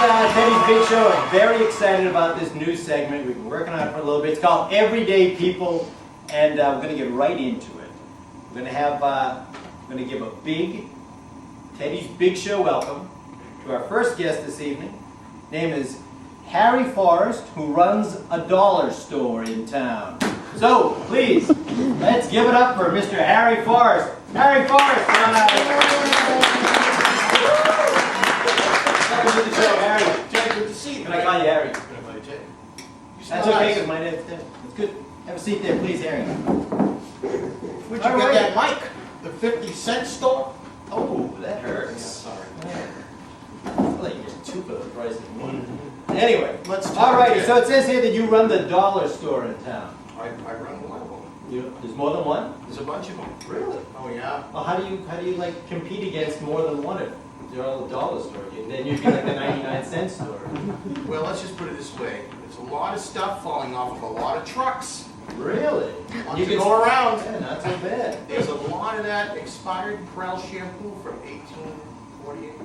Teddy's Big Show. I'm very excited about this new segment. We've been working on it for a little bit. It's called Everyday People, and we're going to get right into it. We're going to have, we're going to give a big Teddy's Big Show welcome to our first guest this evening. His name is Harry Forrest, who runs a dollar store in town. So, please, let's give it up for Mr. Harry Forrest. Harry Forrest, come on. Welcome to the show, Harry. Teddy, good to see you. Can I call you Harry? Can I call you Teddy? That's okay, because my name's Teddy. It's good. Have a seat there, please, Harry. Where'd you get that mic? The 50-cent store? Oh, that hurts. Yeah, sorry. I feel like you're two for the price of one. Anyway, Let's talk. all right, so it says here that you run the dollar store in town. I run one of them. There's more than one? There's a bunch of them. Really? Oh, yeah. Well, how do you like compete against more than one if you're all a dollar store? Then you'd be like the 99-cent store. Well, let's just put it this way. There's a lot of stuff falling off of a lot of trucks. Really? Lots to go around. Yeah, not so bad. There's a lot of that expired Prel shampoo from 1848.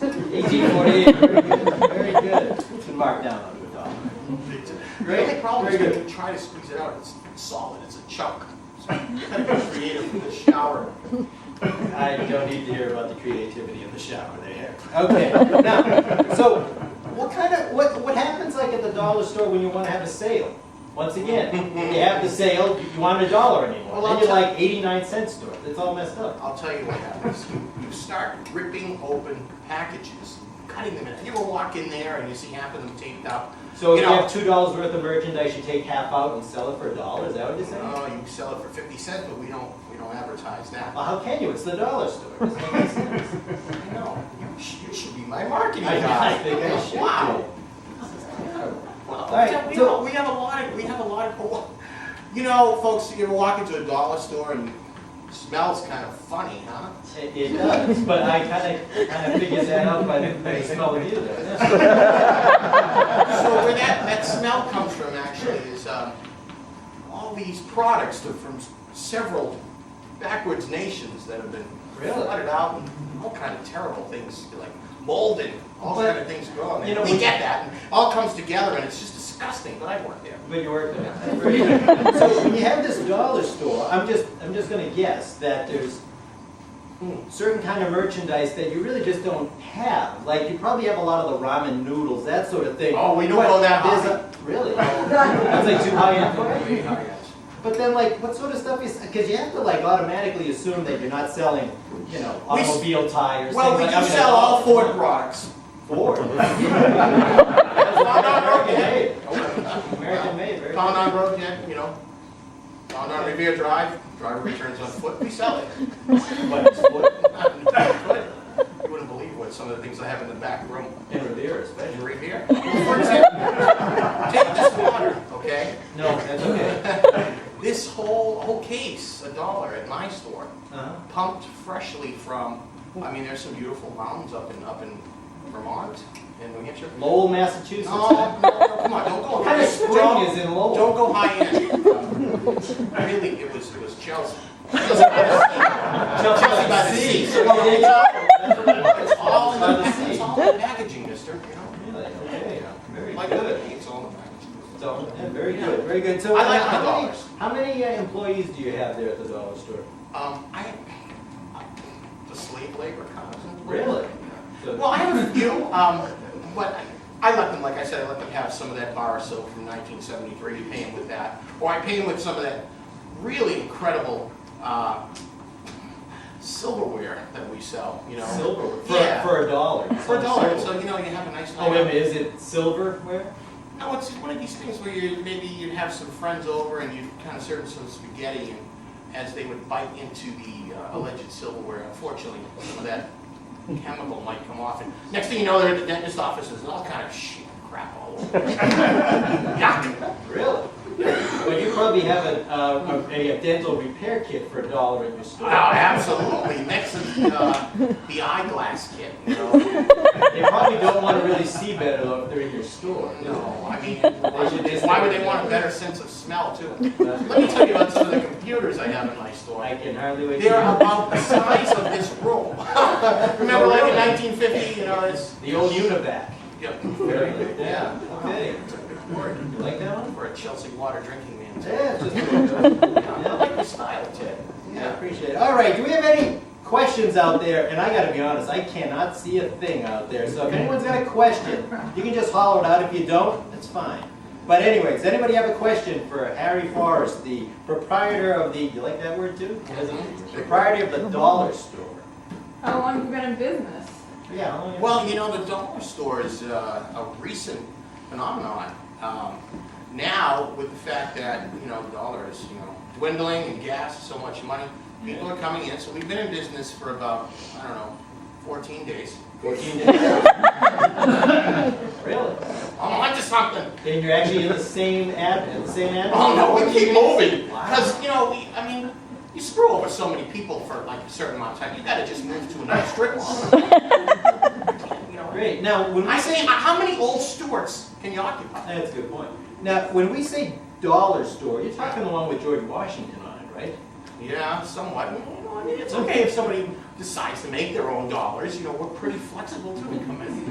1848. Very good. Very good. It's been marked down under $1. The only problem Very is good. when you try to squeeze it out, it's solid. It's a chunk. So you gotta be creative in the shower. I don't need to hear about the creativity in the shower there. Okay. Now, so what happens like at the dollar store when you want to have a sale? Once again, you have the sale, you want $1 anymore. Well, then you're like 89-cent store. It's all messed up. I'll tell you what happens. You start ripping open packages, cutting them in. You ever walk in there and you see half of them taped up? So if you have $2 worth of merchandise, you take half out and sell it for $1. Is that what you're saying? No, you sell it for 50 cents, but we don't advertise that. Well, how can you? It's the dollar store. It doesn't make any sense. I know. You should be my marketing I guy. think I should. Wow. Well, All right, we have a lot of, you know, folks, you ever walk into a dollar store and it smells kind of funny, huh? It does, but I kind of figured that out by the smell of you there. So where that smell comes from actually is all these products from several backwards nations that have been flooded out and all kind of terrible things like mold and all kind of things go on. You know, we get that, and it all comes together, and it's just disgusting. But I work there. But you work there. That's very good. So when you have this dollar store, I'm just going to guess that there's certain kind of merchandise that you really just don't have. Like you probably have a lot of the ramen noodles, that sort of thing. Oh, we don't go that high. Really? That's like too high end. Way high. But then, like, what sort of stuff is? Because you have to like automatically assume that you're not selling, you know, automobile tires. Well, we things do like, sell all Ford products. Ford. American made. American made. Very Found on road, yeah, you know. Found on Revere Drive. Driver returns on foot. We sell it. But it's foot. You wouldn't believe what some of the things I have in the back room. In Revere, especially. In Revere. For example, take this water, okay? No, that's okay. This whole case, $1 at my store, pumped freshly from. I mean, there's some beautiful mountains up in Vermont and New Hampshire. Lowell, Massachusetts. No, come on, don't go. What kind of spring is in Lowell? Don't go high end. Really, it was Chelsea. Chelsea by the sea. It's all in the sea. It's all in the packaging, mister. You know. Really? Okay. Very Like good. it's all in the packaging. So, yeah, very good. Very good. So, I like my dollars. How many employees do you have there at the dollar store? The slave labor comes into play. Really? So, Well, I have a few, but I let them, like I said, I let them have some of that bar soap from 1973, pay them with that. Or I pay them with some of that really incredible silverware that we sell, you know. silverware for $1. For $1, so you know, you have a nice Oh, wait a minute, is it silverware? No, it's one of these things where maybe you'd have some friends over and you'd kind of serve some spaghetti, and as they would bite into the alleged silverware, unfortunately, some of that chemical might come off, and next thing you know, they're at the dentist office, and there's all kind of shit, crap all over. Yuck! Really? Well, you probably have a dental repair kit for $1 in your store. Oh, absolutely. Next to the eyeglass kit, you know. They probably don't want to really see better though if they're in your store. No, I mean, why would they want a better sense of smell, too? Let me tell you about some of the computers I have in my store. I can hardly wait. They're about the size of this room. Remember, like in 1950, you know, it's the old Univac. Yep. Very good. Yeah. Okay. Word. You like that one? For a Chelsea water drinking man. too. Yeah, it's just really good. I like your style, Ted. Yeah, I appreciate it. All right, do we have any questions out there? And I got to be honest, I cannot see a thing out there. So if anyone's got a question, you can just holler it out. If you don't, that's fine. But anyways, does anybody have a question for Harry Forrest, the proprietor of the, you like that word too? Proprietor of the dollar store. How long have you been in business? Yeah. how long- Well, you know, the dollar store is a recent phenomenon. Now, with the fact that, you know, the dollar is, you know, dwindling and gas is so much money, people are coming in. So we've been in business for about, I don't know, 14 days. 14 days. Really? I'm onto something. And you're actually in the same ad, Oh no, we keep moving. Wow. Because, you know, I mean, you screw over so many people for like a certain amount of time. You gotta just move to another strip mall. You know, Great. Now, when we I say, how many old Stewarts can you occupy? That's a good point. Now, when we say dollar store, you're talking the one with George Washington on it, right? Yeah, somewhat. You know, I mean, it's okay if somebody decides to make their own dollars. You know, we're pretty flexible too. We come in.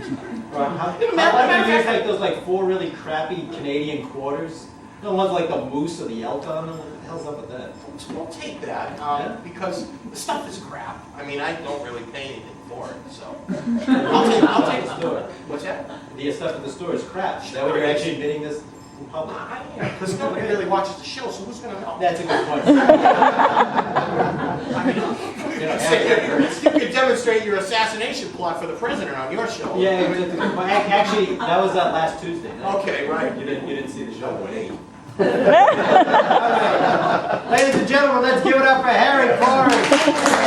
Or how Matter of about you use fact- like those like 4 really crappy Canadian quarters? The ones like the moose or the elk on them? What the hell's up with that? We'll take that Yeah. because the stuff is crap. I mean, I don't really pay anything for it, so I'll take the store. What's that? The stuff at the store is crap. Is that what you're actually admitting this in public? Because nobody really watches the show, so who's gonna know? That's a good point. I mean, you could demonstrate your assassination plot for the president on your show. Yeah, that's a good point. Actually, that was last Tuesday. night. Okay, right. You didn't see the show. All right. Ladies and gentlemen, let's give it up for Harry Forrest.